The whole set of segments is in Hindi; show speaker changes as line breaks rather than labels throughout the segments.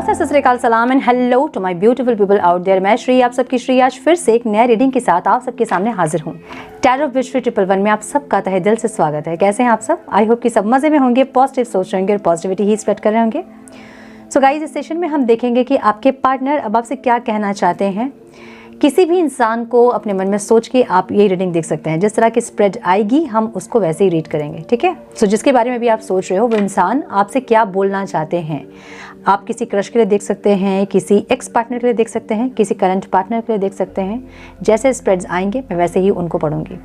नमस्ते, सत श्री अकाल, सलाम and hello to my beautiful people out there. मैं श्री, आप सबकी श्री, आज फिर से एक नया रीडिंग के साथ आप सबके सामने हाजिर हूँ। टैरो विश 111 में आप सबका तहे दिल से स्वागत है। कैसे हैं आप सब? आई होप कि सब मजे में होंगे, पॉजिटिव सोच रहे होंगे और पॉजिटिविटी ही स्प्रेड कर रहे होंगे। सो गाइस, इस सेशन में हम देखेंगे कि आपके पार्टनर अब आपसे क्या कहना चाहते हैं। किसी भी इंसान को अपने मन में सोच के आप ये रीडिंग देख सकते हैं। जिस तरह की स्प्रेड आएगी हम उसको वैसे ही रीड करेंगे, ठीक है। सो जिसके बारे में भी आप सोच रहे हो वो इंसान आपसे क्या बोलना चाहते हैं। आप किसी क्रश के लिए देख सकते हैं, किसी एक्स पार्टनर के लिए देख सकते हैं, किसी करंट पार्टनर के लिए देख सकते हैं। जैसे स्प्रेड्स आएंगे मैं वैसे ही उनको पढ़ूंगी।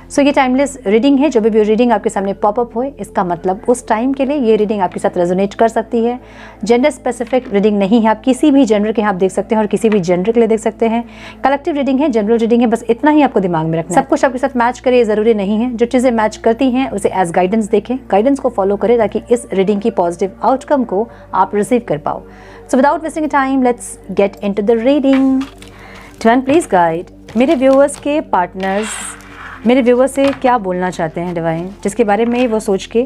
सो ये टाइमलेस रीडिंग है। जब भी रीडिंग आपके सामने पॉपअप होए, इसका मतलब उस टाइम के लिए ये रीडिंग आपके साथ रेजोनेट कर सकती है। जेंडर स्पेसिफिक रीडिंग नहीं है, आप किसी भी जेंडर के आप देख सकते हैं और किसी भी जेंडर के लिए देख सकते हैं। कलेक्टिव रीडिंग है, जनरल रीडिंग है, बस इतना ही आपको दिमाग में रखना है। सब कुछ आपके साथ मैच करे ये ज़रूरी नहीं है। जो चीज़ें मैच करती हैं उसे एज गाइडेंस देखें, गाइडेंस को फॉलो करें ताकि इस रीडिंग की पॉजिटिव आउटकम को आप रिसीव कर पाओ। So without wasting time let's get into the reading. Divine please guide मेरे व्यूअर्स के पार्टनर्स मेरे व्यूअर्स से क्या बोलना चाहते हैं। डिवाइन, जिसके बारे में वो सोच के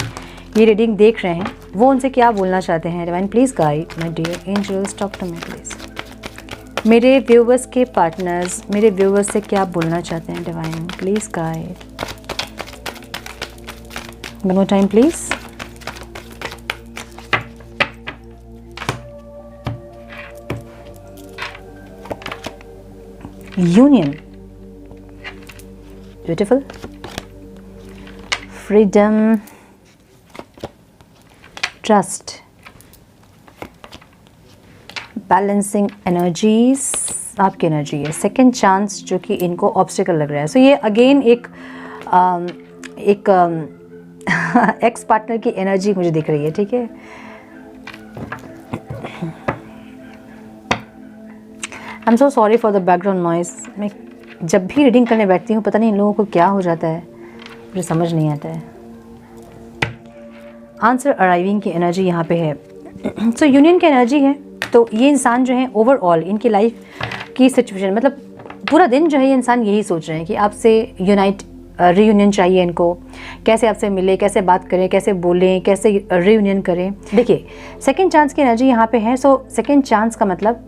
ये रीडिंग देख रहे हैं, वो उनसे क्या बोलना चाहते हैं। Divine please guide my dear angels, talk to me please. मेरे व्यूअर्स के पार्टनर्स मेरे व्यूअर्स से क्या बोलना चाहते हैं। Divine please guide. One more time please. Union, beautiful, freedom, trust, balancing energies, आपकी एनर्जी है। सेकेंड चांस जो कि इनको ऑब्स्टिकल लग रहा है। सो ये अगेन एक एक्स पार्टनर की एनर्जी मुझे दिख रही है, ठीक है। I am so sorry for the background noise. मैं जब भी रीडिंग करने बैठती हूँ पता नहीं इन लोगों को क्या हो जाता है, मुझे समझ नहीं आता है। आंसर अराइविंग की एनर्जी यहाँ पे है। सो यूनियन की एनर्जी है। तो ये इंसान जो है ओवरऑल इनकी लाइफ की सिचुएशन, मतलब पूरा दिन जो है ये इंसान यही सोच रहे हैं कि आपसे रीयूनियन चाहिए इनको। कैसे आपसे मिले, कैसे बात करें, कैसे बोलें, कैसे रीयूनियन करें। देखिए, सेकेंड चांस की एनर्जी यहाँ पे है। सो सेकेंड चांस का मतलब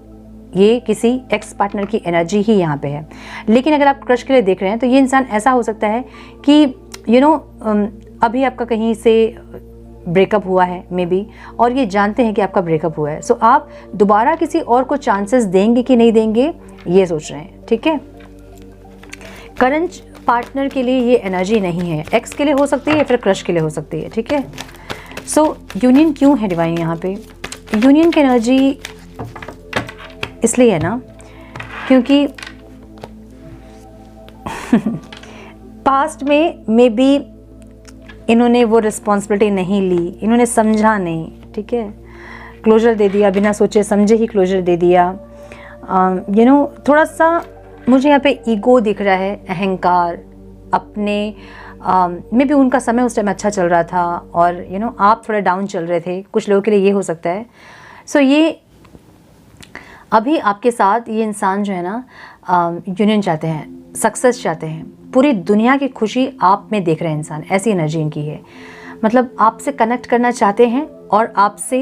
ये किसी एक्स पार्टनर की एनर्जी ही यहाँ पे है। लेकिन अगर आप क्रश के लिए देख रहे हैं तो ये इंसान ऐसा हो सकता है कि अभी आपका कहीं से ब्रेकअप हुआ है मे बी, और ये जानते हैं कि आपका ब्रेकअप हुआ है। सो आप दोबारा किसी और को चांसेस देंगे कि नहीं देंगे ये सोच रहे हैं, ठीक है। करंट पार्टनर के लिए ये एनर्जी नहीं है, एक्स के लिए हो सकती है या फिर क्रश के लिए हो सकती है, ठीक है। सो यूनियन क्यों है डिवाइन यहाँ पे? यूनियन की एनर्जी इसलिए है ना क्योंकि पास्ट में मे बी इन्होंने वो रिस्पॉन्सिबिलिटी नहीं ली, इन्होंने समझा नहीं, ठीक है। क्लोजर दे दिया, बिना सोचे समझे ही क्लोजर दे दिया। थोड़ा सा मुझे यहाँ पे ईगो दिख रहा है, अहंकार, अपने मे बी उनका समय उस टाइम अच्छा चल रहा था और आप थोड़ा डाउन चल रहे थे। कुछ लोगों के लिए ये हो सकता है। सो ये अभी आपके साथ ये इंसान जो है ना यूनियन चाहते हैं, सक्सेस चाहते हैं, पूरी दुनिया की खुशी आप में देख रहे हैं इंसान, ऐसी एनर्जी इनकी है। मतलब आपसे कनेक्ट करना चाहते हैं और आपसे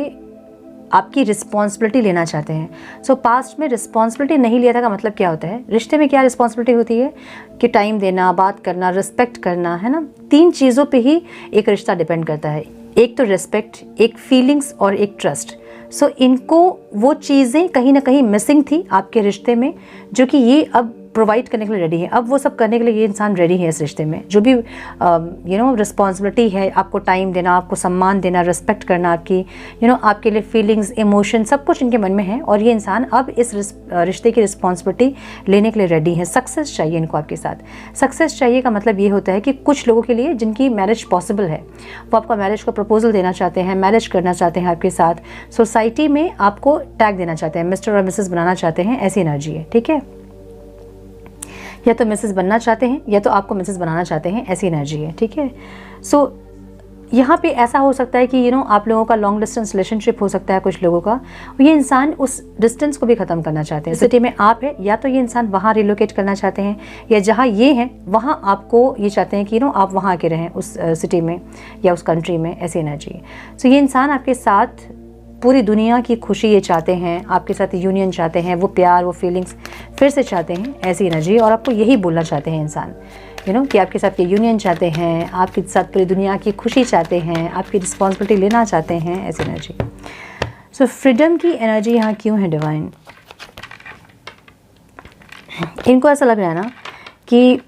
आपकी रिस्पॉन्सिबिलिटी लेना चाहते हैं। सो पास्ट में रिस्पॉन्सिबिलिटी नहीं लिया था का मतलब क्या होता है? रिश्ते में क्या रिस्पॉन्सिबिलिटी होती है कि टाइम देना, बात करना, रिस्पेक्ट करना, है ना। 3 चीज़ों पे ही एक रिश्ता डिपेंड करता है। एक तो रिस्पेक्ट, एक फीलिंग्स और एक ट्रस्ट। सो इनको वो चीज़ें कहीं ना कहीं मिसिंग थी आपके रिश्ते में, जो कि ये अब प्रोवाइड करने के लिए रेडी है। अब वो सब करने के लिए ये इंसान रेडी है इस रिश्ते में। जो भी रिस्पॉन्सिबिलिटी है, आपको टाइम देना, आपको सम्मान देना, रिस्पेक्ट करना, आपकी आपके लिए फीलिंग्स, इमोशन, सब कुछ इनके मन में है। और ये इंसान अब इस रिश्ते की रिस्पॉन्सिबिलिटी लेने के लिए रेडी है। सक्सेस चाहिए इनको आपके साथ। सक्सेस चाहिए का मतलब ये होता है कि कुछ लोगों के लिए जिनकी मैरिज पॉसिबल है, वो आपका मैरिज का प्रपोजल देना चाहते हैं, मैरिज करना चाहते हैं आपके साथ, सोसाइटी में आपको टैग देना चाहते हैं, मिस्टर और मिसेस बनाना चाहते हैं, ऐसी एनर्जी है, ठीक है। या तो मिसेस बनना चाहते हैं या तो आपको मिसेस बनाना चाहते हैं, ऐसी एनर्जी है, ठीक है। सो यहाँ पे ऐसा हो सकता है कि आप लोगों का लॉन्ग डिस्टेंस रिलेशनशिप हो सकता है कुछ लोगों का। ये इंसान उस डिस्टेंस को भी ख़त्म करना चाहते हैं। सिटी में आप है, या तो ये इंसान वहाँ रिलोकेट करना चाहते हैं, या जहाँ ये हैं वहाँ आपको ये चाहते हैं कि आप वहाँ आके रहें उस सिटी में या उस कंट्री में, ऐसी एनर्जी है। सो ये इंसान आपके साथ पूरी दुनिया की खुशी ये चाहते हैं, आपके साथ यूनियन चाहते हैं, वो प्यार, वो फीलिंग्स फिर से चाहते हैं, ऐसी एनर्जी। और आपको यही बोलना चाहते हैं इंसान, कि आपके साथ ये यूनियन चाहते हैं, आपके साथ पूरी दुनिया की खुशी चाहते हैं, आपकी रिस्पॉन्सिबिलिटी लेना चाहते हैं, ऐसी एनर्जी। सो फ्रीडम की एनर्जी यहाँ क्यों है डिवाइन? इनको ऐसा लग रहा है ना कि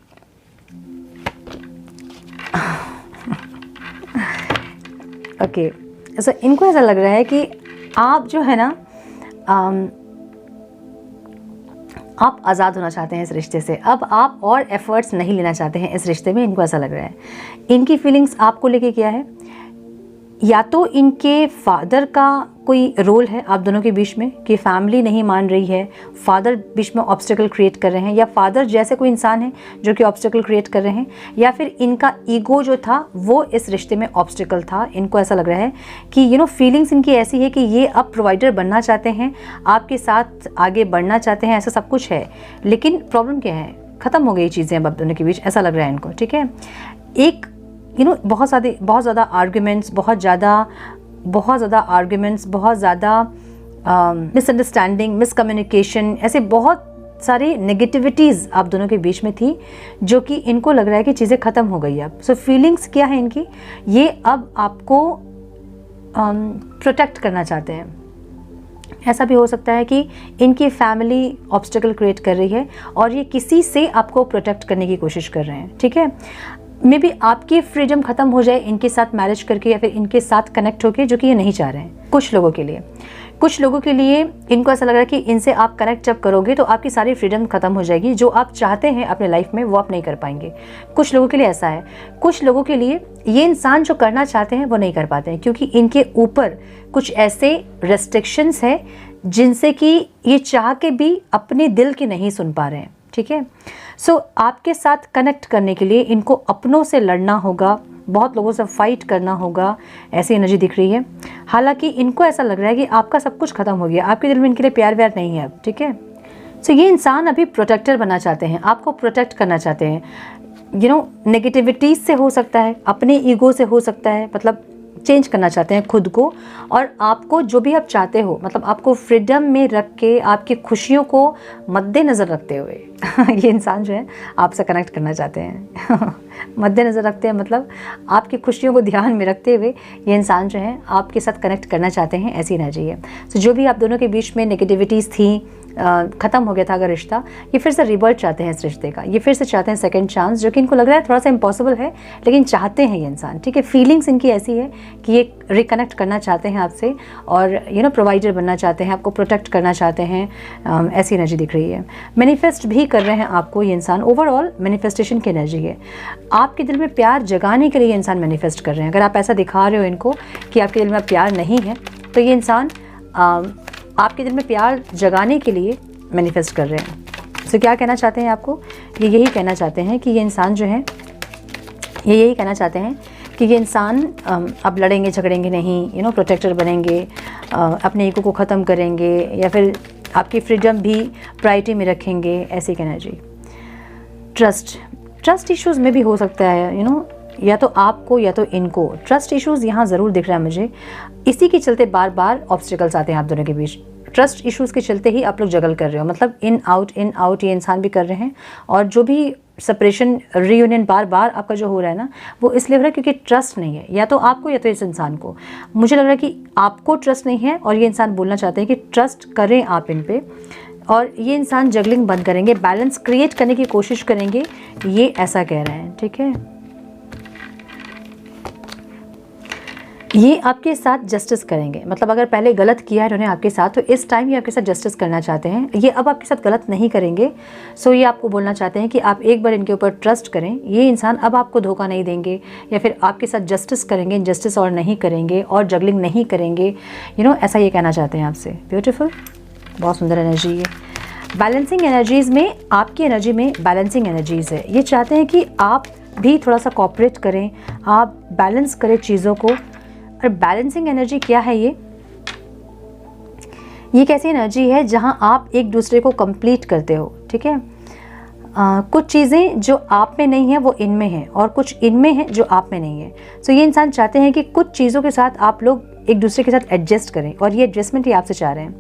ओके, सो इनको ऐसा लग रहा है कि आप जो है ना आप आज़ाद होना चाहते हैं इस रिश्ते से। अब आप और एफर्ट्स नहीं लेना चाहते हैं इस रिश्ते में, इनको ऐसा लग रहा है। इनकी फीलिंग्स आपको लेके क्या है, या तो इनके फादर का कोई रोल है आप दोनों के बीच में कि फैमिली नहीं मान रही है, फादर बीच में ऑब्स्टेकल क्रिएट कर रहे हैं, या फादर जैसे कोई इंसान है जो कि ऑब्स्टेकल क्रिएट कर रहे हैं, या फिर इनका ईगो जो था वो इस रिश्ते में ऑब्स्टेकल था। इनको ऐसा लग रहा है कि फीलिंग्स इनकी ऐसी है कि ये अब प्रोवाइडर बनना चाहते हैं, आपके साथ आगे बढ़ना चाहते हैं, ऐसा सब कुछ है। लेकिन प्रॉब्लम क्या है, ख़त्म हो गई चीज़ें अब आप दोनों के बीच, ऐसा लग रहा है इनको। ठीक है, एक बहुत ज़्यादा आर्ग्यूमेंट्स, बहुत ज़्यादा आर्ग्यूमेंट्स, बहुत ज़्यादा मिसअंडरस्टैंडिंग, मिसकम्युनिकेशन, ऐसे बहुत सारी नेगेटिविटीज़ आप दोनों के बीच में थी, जो कि इनको लग रहा है कि चीज़ें ख़त्म हो गई अब। सो फीलिंग्स क्या है इनकी, ये अब आपको प्रोटेक्ट करना चाहते हैं। ऐसा भी हो सकता है कि इनकी फैमिली ऑब्स्टेकल क्रिएट कर रही है और ये किसी से आपको प्रोटेक्ट करने की कोशिश कर रहे हैं। ठीक है, मे बी आपकी फ्रीडम ख़त्म हो जाए इनके साथ मैरिज करके या फिर इनके साथ कनेक्ट होके, जो कि ये नहीं चाह रहे हैं। कुछ लोगों के लिए इनको ऐसा लग रहा है कि इनसे आप कनेक्ट जब करोगे तो आपकी सारी फ्रीडम ख़त्म हो जाएगी, जो आप चाहते हैं अपने लाइफ में वो आप नहीं कर पाएंगे। कुछ लोगों के लिए ऐसा है, कुछ लोगों के लिए ये इंसान जो करना चाहते हैं वो नहीं कर पाते हैं, क्योंकि इनके ऊपर कुछ ऐसे रेस्ट्रिक्शंस हैं जिनसे कि ये चाह के भी अपने दिल की नहीं सुन पा रहे हैं। ठीक है, सो आपके साथ कनेक्ट करने के लिए इनको अपनों से लड़ना होगा, बहुत लोगों से फाइट करना होगा, ऐसी एनर्जी दिख रही है। हालांकि इनको ऐसा लग रहा है कि आपका सब कुछ ख़त्म हो गया, आपके दिल में इनके लिए प्यार व्यार नहीं है अब। ठीक है, सो ये इंसान अभी प्रोटेक्टर बनना चाहते हैं, आपको प्रोटेक्ट करना चाहते हैं। नेगेटिविटीज़ से हो सकता है, अपने ईगो से हो सकता है, मतलब चेंज करना चाहते हैं खुद को, और आपको जो भी आप चाहते हो, मतलब आपको फ्रीडम में रख के, आपकी खुशियों को मद्देनज़र रखते हुए ये इंसान जो है आपसे कनेक्ट करना चाहते हैं मद्देनज़र रखते हैं, मतलब आपकी खुशियों को ध्यान में रखते हुए ये इंसान जो है आपके साथ कनेक्ट करना चाहते हैं, ऐसी एनर्जी है। तो जो भी आप दोनों के बीच में नेगेटिविटीज़ थी, ख़त्म हो गया था अगर रिश्ता, ये फिर से रिबर्थ चाहते हैं इस रिश्ते का, ये फिर से चाहते हैं सेकंड चांस, जो कि इनको लग रहा है थोड़ा सा इम्पॉसिबल है, लेकिन चाहते हैं ये इंसान। ठीक है, फीलिंग्स इनकी ऐसी है कि ये रिकनेक्ट करना चाहते हैं आपसे, और प्रोवाइडर बनना चाहते हैं, आपको प्रोटेक्ट करना चाहते हैं, ऐसी एनर्जी दिख रही है। मैनिफेस्ट भी कर रहे हैं आपको ये इंसान, ओवरऑल मैनिफेस्टेशन की एनर्जी है। आपके दिल में प्यार जगाने के लिए ये इंसान मैनिफेस्ट कर रहे हैं। अगर आप ऐसा दिखा रहे हो इनको कि आपके दिल में प्यार नहीं है, तो ये इंसान आपके दिल में प्यार जगाने के लिए मैनिफेस्ट कर रहे हैं। सो क्या कहना चाहते हैं आपको, ये यही कहना चाहते हैं कि ये इंसान जो है, ये यही कहना चाहते हैं कि ये इंसान अब लड़ेंगे झगड़ेंगे नहीं, प्रोटेक्टर बनेंगे, अपने ईगो को ख़त्म करेंगे, या फिर आपकी फ्रीडम भी प्रायोरिटी में रखेंगे, ऐसी एनर्जी। ट्रस्ट इश्यूज़ में भी हो सकता है, या तो आपको या तो इनको ट्रस्ट इश्यूज़ यहाँ ज़रूर दिख रहा है मुझे। इसी के चलते बार बार ऑब्स्टिकल्स आते हैं आप दोनों के बीच। ट्रस्ट इश्यूज़ के चलते ही आप लोग जगल कर रहे हो, मतलब इन आउट ये इंसान भी कर रहे हैं। और जो भी सेपरेशन रीयूनियन बार बार आपका जो हो रहा है ना, वो इसलिए हो रहा है क्योंकि ट्रस्ट नहीं है, या तो आपको या तो इस इंसान को। मुझे लग रहा है कि आपको ट्रस्ट नहीं है, और ये इंसान बोलना चाहते हैं कि ट्रस्ट करें आप इन पे, और ये इंसान जगलिंग बंद करेंगे, बैलेंस क्रिएट करने की कोशिश करेंगे, ये ऐसा कह रहे हैं। ठीक है, ये आपके साथ जस्टिस करेंगे, मतलब अगर पहले गलत किया है इन्होंने आपके साथ, तो इस टाइम ये आपके साथ जस्टिस करना चाहते हैं। ये अब आपके साथ गलत नहीं करेंगे। सो ये आपको बोलना चाहते हैं कि आप एक बार इनके ऊपर ट्रस्ट करें, ये इंसान अब आपको धोखा नहीं देंगे, या फिर आपके साथ जस्टिस करेंगे, जस्टिस और नहीं करेंगे, और जगलिंग नहीं करेंगे, ऐसा ये कहना चाहते हैं आपसे। ब्यूटीफुल, बहुत सुंदर एनर्जी है। बैलेंसिंग एनर्जीज़ में, आपकी एनर्जी में बैलेंसिंग एनर्जीज़ है। ये चाहते हैं कि आप भी थोड़ा सा कोऑपरेट करें, आप बैलेंस करें चीज़ों को। और बैलेंसिंग एनर्जी क्या है, ये कैसी एनर्जी है जहां आप एक दूसरे को कंप्लीट करते हो। ठीक है, कुछ चीज़ें जो आप में नहीं है वो इनमें हैं, और कुछ इनमें है जो आप में नहीं है। सो ये इंसान चाहते हैं कि कुछ चीज़ों के साथ आप लोग एक दूसरे के साथ एडजस्ट करें, और ये एडजस्टमेंट ही आपसे चाह रहे हैं,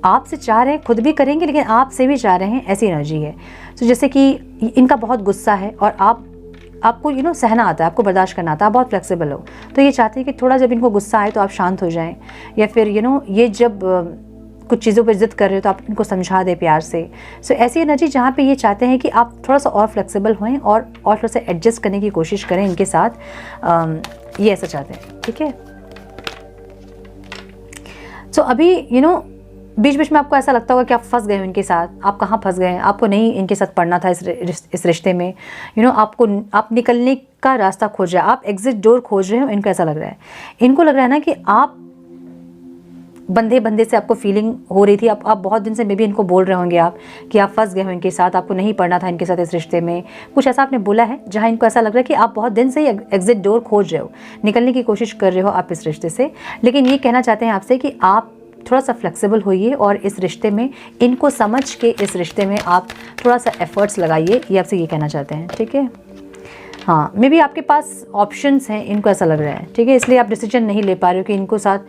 आपसे चाह रहे हैं, खुद भी करेंगे लेकिन आपसे भी चाह रहे हैं, ऐसी एनर्जी है। तो जैसे कि इनका बहुत गुस्सा है और आपको सहना आता है, आपको बर्दाश्त करना आता है, आप बहुत फ्लेक्सिबल हो, तो ये चाहते हैं कि थोड़ा जब इनको गुस्सा आए तो आप शांत हो जाएं, या फिर ये जब कुछ चीज़ों पर जिद कर रहे हो तो आप इनको समझा दें प्यार से। सो ऐसी एनर्जी जहाँ पे ये चाहते हैं कि आप थोड़ा सा और फ्लेक्सिबल होएं और थोड़ा सा एडजस्ट करने की कोशिश करें इनके साथ, ये ऐसा चाहते हैं, ठीक है। सो अभी बीच बीच में आपको ऐसा लगता होगा कि आप फंस गए हो इनके साथ, आप कहाँ फंस गए हैं, आपको नहीं इनके साथ पढ़ना था इस रिश्ते में, आप निकलने का रास्ता खोज रहे हैं, आप एग्जिट डोर खोज रहे हो, इनको ऐसा लग रहा है। इनको लग रहा है ना कि आप बंधे से आपको फीलिंग हो रही थी, आप बहुत दिन से मे भी इनको बोल रहे होंगे आप कि आप फंस गए हो इनके साथ, आपको नहीं पढ़ना था इनके साथ इस रिश्ते में, कुछ ऐसा आपने बोला है जहाँ इनको ऐसा लग रहा है कि आप बहुत दिन से ही एग्जिट डोर खोज रहे हो, निकलने की कोशिश कर रहे हो आप इस रिश्ते से। लेकिन ये कहना चाहते हैं आपसे कि आप थोड़ा सा फ्लेक्सिबल होइए और इस रिश्ते में इनको समझ के इस रिश्ते में आप थोड़ा सा एफर्ट्स लगाइए, ये आपसे ये कहना चाहते हैं, ठीक है। हाँ, मे बी आपके पास ऑप्शंस हैं, इनको ऐसा लग रहा है, ठीक है, इसलिए आप डिसीजन नहीं ले पा रहे हो कि इनको साथ,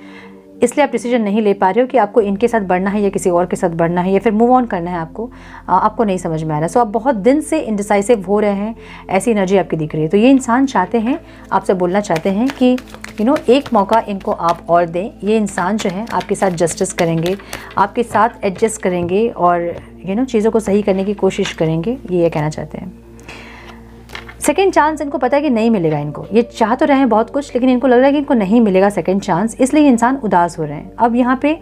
इसलिए आप डिसीजन नहीं ले पा रहे हो कि आपको इनके साथ बढ़ना है या किसी और के साथ बढ़ना है या फिर मूव ऑन करना है आपको नहीं समझ में आ रहा है। सो आप बहुत दिन से इनडिसाइसिव हो रहे हैं, ऐसी एनर्जी आपकी दिख रही है। तो ये इंसान चाहते हैं, आपसे बोलना चाहते हैं कि एक मौका इनको आप और दें। ये इंसान जो है आपके साथ जस्टिस करेंगे, आपके साथ एडजस्ट करेंगे और चीज़ों को सही करने की कोशिश करेंगे, ये कहना चाहते हैं। सेकेंड चांस इनको पता है कि नहीं मिलेगा इनको, ये चाह तो रहे हैं बहुत कुछ लेकिन इनको लग रहा है कि इनको नहीं मिलेगा सेकेंड चांस, इसलिए ये इंसान उदास हो रहे हैं। अब यहाँ पे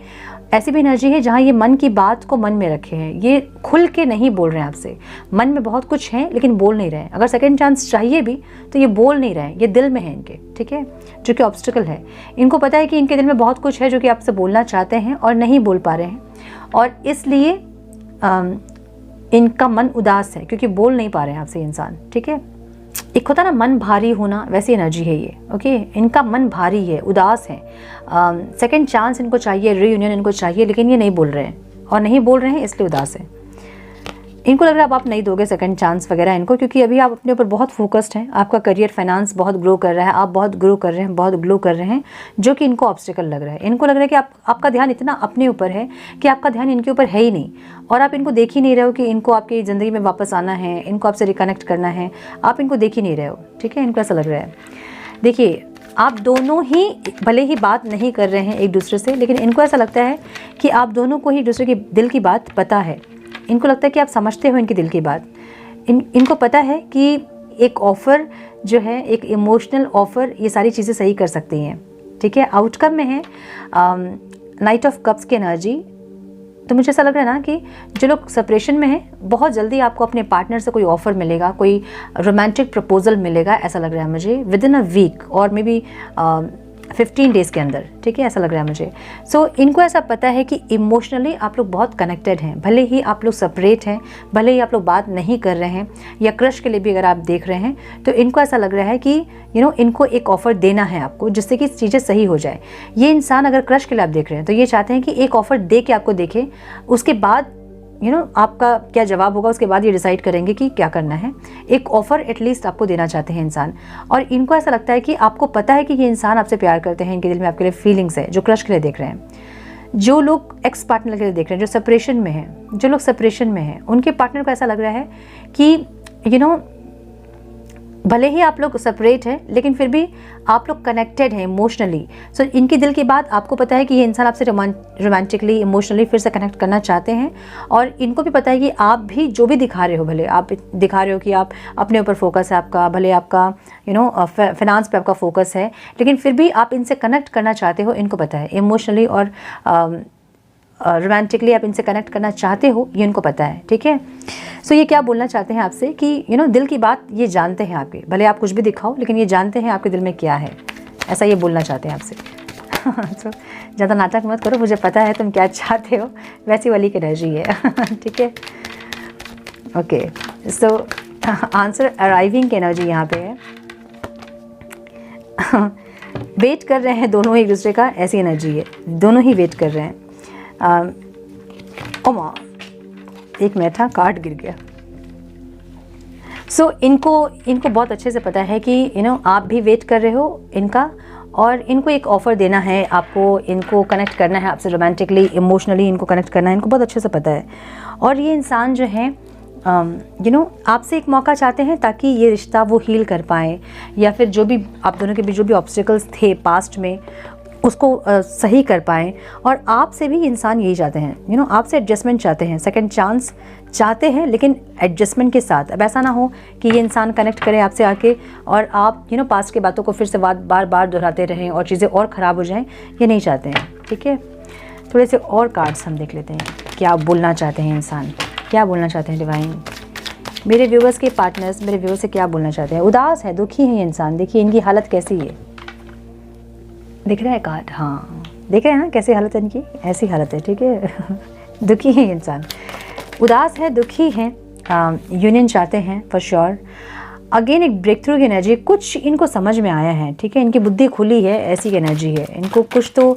ऐसी भी एनर्जी है जहाँ ये मन की बात को मन में रखे हैं, ये खुल के नहीं बोल रहे हैं आपसे, मन में बहुत कुछ है लेकिन बोल नहीं रहे हैं। अगर सेकेंड चांस चाहिए भी तो ये बोल नहीं रहे हैं, ये दिल में है इनके, ठीक है, जो कि ऑब्स्टिकल है। इनको पता है कि इनके दिल में बहुत कुछ है जो कि आपसे बोलना चाहते हैं और नहीं बोल पा रहे हैं, और इसलिए इनका मन उदास है क्योंकि बोल नहीं पा रहे हैं आपसे इंसान, ठीक है। एक होता ना मन भारी होना, वैसी एनर्जी है ये, ओके। इनका मन भारी है, उदास है, सेकंड चांस इनको चाहिए, रीयूनियन इनको चाहिए, लेकिन ये नहीं बोल रहे हैं, और नहीं बोल रहे हैं इसलिए उदास है। इनको लग रहा है अब आप नहीं दोगे सेकंड चांस वगैरह इनको, क्योंकि अभी आप अपने ऊपर बहुत फोकस्ड हैं, आपका करियर फाइनेंस बहुत ग्रो कर रहा है, आप बहुत ग्रो कर रहे हैं, बहुत ग्लो कर रहे हैं, जो कि इनको ऑब्स्टिकल लग रहा है। इनको लग रहा है कि आपका ध्यान इतना अपने ऊपर है कि आपका ध्यान इनके ऊपर है ही नहीं, और आप इनको देख ही नहीं रहे हो कि इनको आपकी ज़िंदगी में वापस आना है, इनको आपसे रिकनेक्ट करना है, आप इनको देख ही नहीं रहे हो, ठीक है। इनको ऐसा लग रहा है। देखिए, आप दोनों ही भले ही बात नहीं कर रहे हैं एक दूसरे से, लेकिन इनको ऐसा लगता है कि आप दोनों को ही एक दूसरे की दिल की बात पता है। इनको लगता है कि आप समझते हो इनकी दिल की बात। इनको पता है कि एक ऑफ़र जो है, एक इमोशनल ऑफ़र, ये सारी चीज़ें सही कर सकती हैं, ठीक है। आउटकम में है नाइट ऑफ कप्स की एनर्जी। तो मुझे ऐसा लग रहा है ना कि जो लोग सेपरेशन में हैं, बहुत जल्दी आपको अपने पार्टनर से कोई ऑफ़र मिलेगा, कोई रोमांटिक प्रपोजल मिलेगा, ऐसा लग रहा है मुझे, विद इन अ वीक और मे बी 15 डेज़ के अंदर, ठीक है, ऐसा लग रहा है मुझे। सो इनको ऐसा पता है कि इमोशनली आप लोग बहुत कनेक्टेड हैं, भले ही आप लोग सेपरेट हैं, भले ही आप लोग बात नहीं कर रहे हैं, या क्रश के लिए भी अगर आप देख रहे हैं, तो इनको ऐसा लग रहा है कि इनको एक ऑफ़र देना है आपको, जिससे कि चीज़ें सही हो जाए। ये इंसान अगर क्रश के लिए आप देख रहे हैं तो ये चाहते हैं कि एक ऑफ़र दे के आपको देखें, उसके बाद आपका क्या जवाब होगा, उसके बाद ये डिसाइड करेंगे कि क्या करना है। एक ऑफ़र एटलीस्ट आपको देना चाहते हैं इंसान, और इनको ऐसा लगता है कि आपको पता है कि ये इंसान आपसे प्यार करते हैं, इनके दिल में आपके लिए फीलिंग्स है, जो क्रश के लिए देख रहे हैं। जो लोग एक्स पार्टनर के लिए देख रहे हैं, जो सेपरेशन में हैं, जो लोग सेपरेशन में हैं, उनके पार्टनर को ऐसा लग रहा है कि भले ही आप लोग सेपरेट हैं लेकिन फिर भी आप लोग कनेक्टेड हैं इमोशनली। सो इनकी दिल की बात आपको पता है कि ये इंसान आपसे रोमांटिकली, इमोशनली फिर से कनेक्ट करना चाहते हैं, और इनको भी पता है कि आप भी जो भी दिखा रहे हो, भले आप दिखा रहे हो कि आप अपने ऊपर फोकस है आपका, भले आपका फाइनेंस पे आपका फोकस है, लेकिन फिर भी आप इनसे कनेक्ट करना चाहते हो, इनको पता है इमोशनली और रोमांटिकली आप इनसे कनेक्ट करना चाहते हो, ये इनको पता है, ठीक है। सो ये क्या बोलना चाहते हैं आपसे कि दिल की बात ये जानते हैं आपके, भले आप कुछ भी दिखाओ लेकिन ये जानते हैं आपके दिल में क्या है, ऐसा ये बोलना चाहते हैं आपसे। तो ज़्यादा नाटक मत करो, मुझे पता है तुम क्या चाहते हो, वैसी वाली की एनर्जी है, ठीक है। ओके, सो आंसर अराइविंग की एनर्जी यहाँ पे है। वेट कर रहे हैं दोनों एक दूसरे का, ऐसी एनर्जी है, दोनों ही वेट कर रहे हैं। ओमा, एक मैं था, कार्ड गिर गया। सो इनको बहुत अच्छे से पता है कि आप भी वेट कर रहे हो इनका, और इनको एक ऑफ़र देना है आपको, इनको कनेक्ट करना है आपसे रोमांटिकली, इमोशनली इनको कनेक्ट करना है, इनको बहुत अच्छे से पता है। और ये इंसान जो है आपसे एक मौका चाहते हैं ताकि ये रिश्ता वो हील कर पाएँ, या फिर जो भी आप दोनों के बीच जो भी ऑब्स्टिकल्स थे पास्ट में उसको सही कर पाएँ। और आपसे भी इंसान यही चाहते हैं, आपसे एडजस्टमेंट चाहते हैं, सेकंड चांस चाहते हैं, लेकिन एडजस्टमेंट के साथ। अब ऐसा ना हो कि ये इंसान कनेक्ट करे आपसे आके और आप पास्ट की बातों को फिर से बार बार दोहराते रहें और चीज़ें और ख़राब हो जाएं, ये नहीं चाहते हैं। ठीक है, थोड़े से और कार्ड्स हम देख लेते हैं, क्या बोलना चाहते हैं इंसान, क्या बोलना चाहते हैं डिवाइन। मेरे व्यूवर्स के पार्टनर्स मेरे व्यूवर्स से क्या बोलना चाहते हैं। उदास है, दुखी है ये इंसान, देखिए इनकी हालत कैसी है, दिख रहा है कार्ड, हाँ देख रहे हैं ना कैसी हालत है इनकी, ऐसी हालत है। ठीक है दुखी है इंसान, उदास है, दुखी है, यूनियन चाहते हैं फॉर श्योर। अगेन एक ब्रेक थ्रू की एनर्जी, कुछ इनको समझ में आया है। ठीक है, इनकी बुद्धि खुली है, ऐसी एनर्जी है, इनको कुछ तो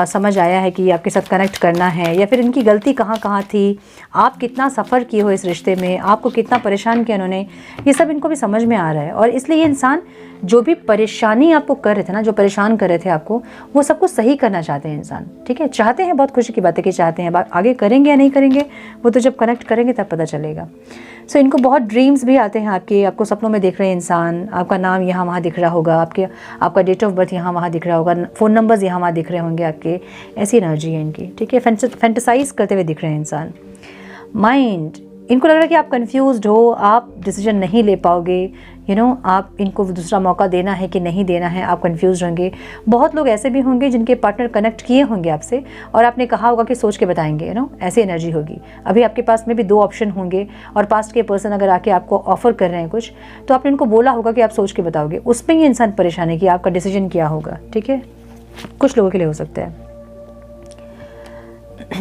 समझ आया है कि आपके साथ कनेक्ट करना है, या फिर इनकी गलती कहाँ कहाँ थी, आप कितना सफ़र किए हो इस रिश्ते में, आपको कितना परेशान किया उन्होंने, ये सब इनको भी समझ में आ रहा है। और इसलिए ये इंसान जो भी परेशानी आपको कर रहे थे ना, जो परेशान कर रहे थे आपको, वो सब कुछ सही करना चाहते हैं इंसान। ठीक है, चाहते हैं, बहुत खुशी की बात है कि चाहते हैं, आगे करेंगे या नहीं करेंगे वो तो जब कनेक्ट करेंगे तब पता चलेगा। सो इनको बहुत ड्रीम्स भी आते हैं आपको सपनों में देख रहे हैं इंसान, आपका नाम यहाँ वहाँ दिख रहा होगा, आपका डेट ऑफ बर्थ यहाँ वहाँ दिख रहा होगा, फ़ोन नंबर्स यहाँ वहाँ दिख रहे होंगे आपके, ऐसी एनर्जी है इनकी। ठीक है, फैंटेसाइज करते हुए दिख रहे हैं इंसान। माइंड, इनको लग रहा है कि आप कंफ्यूज्ड हो, आप डिसीजन नहीं ले पाओगे, आप इनको दूसरा मौका देना है कि नहीं देना है, आप कंफ्यूज होंगे। बहुत लोग ऐसे भी होंगे जिनके पार्टनर कनेक्ट किए होंगे आपसे और आपने कहा होगा कि सोच के बताएंगे, ऐसी एनर्जी होगी। अभी आपके पास में भी 2 ऑप्शन होंगे और पास्ट के पर्सन अगर आके आपको ऑफर कर रहे हैं कुछ, तो आपने इनको बोला होगा कि आप सोच के बताओगे, उसमें ये इंसान परेशान है कि आपका डिसीजन क्या होगा। ठीक है, कुछ लोगों के लिए हो सकता है।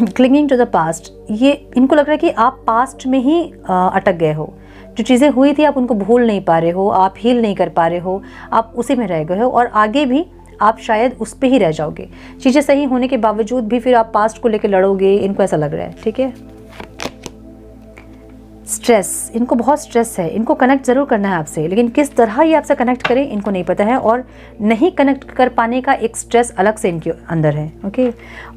क्लिंगिंग टू द पास्ट, ये इनको लग रहा है कि आप पास्ट में ही अटक गए हो, जो चीज़ें हुई थी आप उनको भूल नहीं पा रहे हो, आप हील नहीं कर पा रहे हो, आप उसी में रह गए हो और आगे भी आप शायद उस पे ही रह जाओगे। चीज़ें सही होने के बावजूद भी फिर आप पास्ट को लेकर लड़ोगे, इनको ऐसा लग रहा है। ठीक है, स्ट्रेस, इनको बहुत स्ट्रेस है, इनको कनेक्ट ज़रूर करना है आपसे, लेकिन किस तरह ये आपसे कनेक्ट करें इनको नहीं पता है, और नहीं कनेक्ट कर पाने का एक स्ट्रेस अलग से इनके अंदर है। ओके,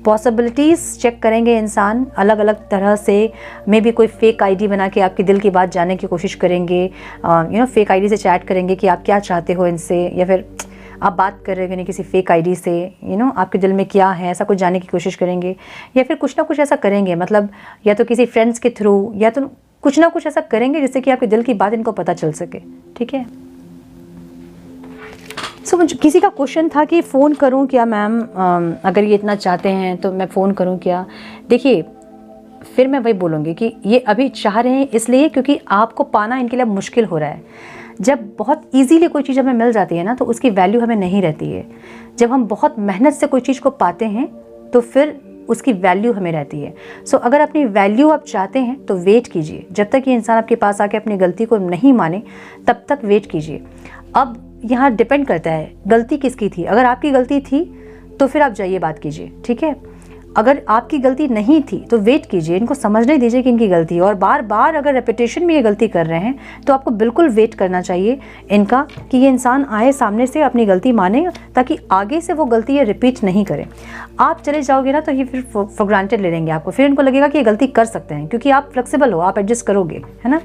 पॉसिबिलिटीज़ चेक करेंगे इंसान अलग अलग तरह से, मे बी कोई फेक आईडी बना के आपके दिल की बात जानने की कोशिश करेंगे, फेक आईडी से चैट करेंगे कि आप क्या चाहते हो इनसे, या फिर आप बात कर रहे हो किसी फेक आईडी से, आपके दिल में क्या है ऐसा कुछ जानने की कोशिश करेंगे, या फिर कुछ ना कुछ ऐसा करेंगे, मतलब या तो किसी फ्रेंड्स के थ्रू, या तो कुछ ना कुछ ऐसा करेंगे जिससे कि आपके दिल की बात इनको पता चल सके। ठीक है, सो मुझे किसी का क्वेश्चन था कि फ़ोन करूं क्या मैम, अगर ये इतना चाहते हैं तो मैं फ़ोन करूं क्या। देखिए, फिर मैं वही बोलूँगी कि ये अभी चाह रहे हैं इसलिए क्योंकि आपको पाना इनके लिए मुश्किल हो रहा है। जब बहुत ईजीली कोई चीज़ हमें मिल जाती है ना, तो उसकी वैल्यू हमें नहीं रहती है। जब हम बहुत मेहनत से कोई चीज़ को पाते हैं तो फिर उसकी वैल्यू हमें रहती है। सो अगर अपनी वैल्यू आप चाहते हैं तो वेट कीजिए, जब तक ये इंसान आपके पास आके अपनी गलती को नहीं माने तब तक वेट कीजिए। अब यहाँ डिपेंड करता है गलती किसकी थी। अगर आपकी गलती थी तो फिर आप जाइए बात कीजिए। ठीक है, अगर आपकी गलती नहीं थी तो वेट कीजिए, इनको समझने दीजिए कि इनकी गलती है, और बार बार अगर रेपिटेशन में ये गलती कर रहे हैं तो आपको बिल्कुल वेट करना चाहिए इनका कि ये इंसान आए सामने से अपनी गलती माने, ताकि आगे से वो गलती ये रिपीट नहीं करें। आप चले जाओगे ना तो ये फिर फॉर ग्रांटेड ले लेंगे आपको, फिर इनको लगेगा कि ये गलती कर सकते हैं, क्योंकि आप फ्लेक्सिबल हो, आप एडजस्ट करोगे, है ना।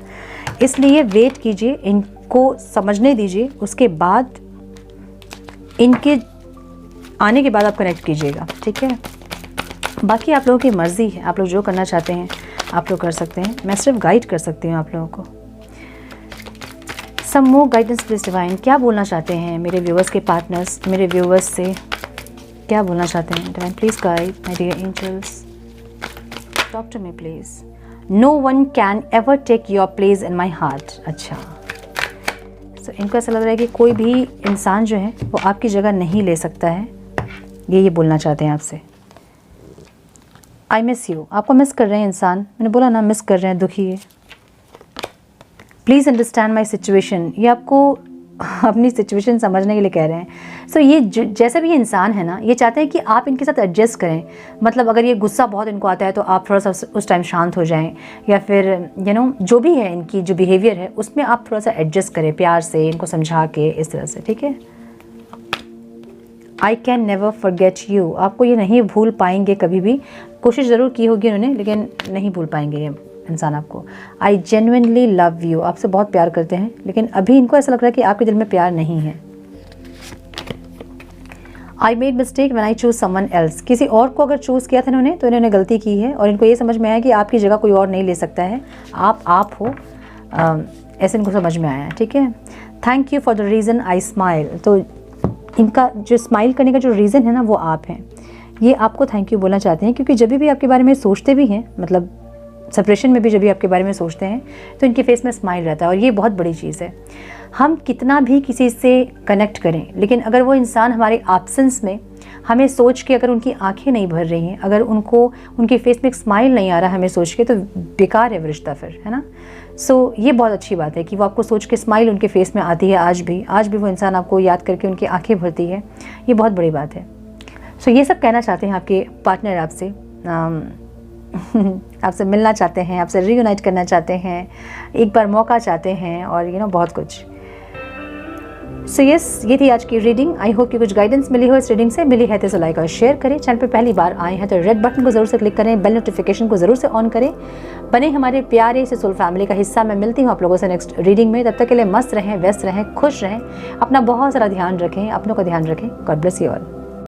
इसलिए वेट कीजिए, इनको समझने दीजिए, उसके बाद इनके आने के बाद आप कनेक्ट कीजिएगा। ठीक है, बाकी आप लोगों की मर्ज़ी है, आप लोग जो करना चाहते हैं आप लोग कर सकते हैं, मैं सिर्फ गाइड कर सकती हूँ आप लोगों को। सम मोर गाइडेंस प्लीज डिवाइन, क्या बोलना चाहते हैं मेरे व्यूवर्स के पार्टनर्स, मेरे व्यूवर्स से क्या बोलना चाहते हैं divine, please guide my dear angels, talk to me please. No one can ever take your place in my heart. अच्छा, तो इनको ऐसा लग रहा है कि कोई भी इंसान जो है वो आपकी जगह नहीं ले सकता है, ये बोलना चाहते हैं आपसे। आई मिस यू, आपको मिस कर रहे हैं इंसान, मैंने बोला ना मिस कर रहे हैं, दुखी है। प्लीज़ अंडरस्टैंड माई सिचुएशन, ये आपको अपनी सिचुएशन समझने के लिए कह रहे हैं। सो ये जैसे भी ये इंसान है ना, ये चाहते हैं कि आप इनके साथ एडजस्ट करें। मतलब अगर ये गुस्सा बहुत इनको आता है तो आप थोड़ा सा उस टाइम शांत हो जाएं, या फिर जो भी है इनकी जो बिहेवियर है उसमें आप थोड़ा सा एडजस्ट करें प्यार से, इनको समझा के, इस तरह से। ठीक है, I can never forget you, आपको ये नहीं भूल पाएंगे कभी भी, कोशिश ज़रूर की होगी उन्होंने लेकिन नहीं भूल पाएंगे ये इंसान आपको। आई जेन्युइनली लव यू, आपसे बहुत प्यार करते हैं लेकिन अभी इनको ऐसा लग रहा है कि आपके दिल में प्यार नहीं है। I made mistake when I choose someone else, किसी और को अगर चूज़ किया था इन्होंने तो इन्होंने गलती की है और इनको ये समझ में आया कि आपकी जगह कोई और नहीं ले सकता है, आप हो, ऐसे इनको समझ में आया। ठीक है, thank you for the reason I smile, तो इनका जो स्माइल करने का जो रीज़न है ना वो आप हैं, ये आपको थैंक यू बोलना चाहते हैं क्योंकि जब भी आपके बारे में सोचते भी हैं, मतलब सेपरेशन में भी जब भी आपके बारे में सोचते हैं तो इनके फेस में स्माइल रहता है और ये बहुत बड़ी चीज़ है। हम कितना भी किसी से कनेक्ट करें लेकिन अगर वो इंसान हमारे एब्सेंस में हमें सोच के अगर उनकी आंखें नहीं भर रही हैं, अगर उनको उनके फेस में एक स्माइल नहीं आ रहा हमें सोच के, तो बेकार है वो रिश्ता फिर, है ना। सो ये बहुत अच्छी बात है कि वो आपको सोच के स्माइल उनके फेस में आती है, आज भी वो इंसान आपको याद करके उनकी आंखें भरती है, ये बहुत बड़ी बात है। सो ये सब कहना चाहते हैं आपके पार्टनर आपसे, आपसे मिलना चाहते हैं, आपसे रीयूनाइट करना चाहते हैं, एक बार मौका चाहते हैं और बहुत कुछ। सो यस, ये थी आज की रीडिंग। आई होप कि कुछ गाइडेंस मिली हो इस रीडिंग से। मिली है तो लाइक और शेयर करें। चैनल पे पहली बार आए हैं तो रेड बटन को ज़रूर से क्लिक करें, बेल नोटिफिकेशन को ज़रूर से ऑन करें, बने हमारे प्यारे से सोल फैमिली का हिस्सा। मैं मिलती हूँ आप लोगों से नेक्स्ट रीडिंग में। तब तक के लिए मस्त रहें, व्यस्त रहें, खुश रहें, अपना बहुत सारा ध्यान रखें, अपनों का ध्यान रखें। God bless you all.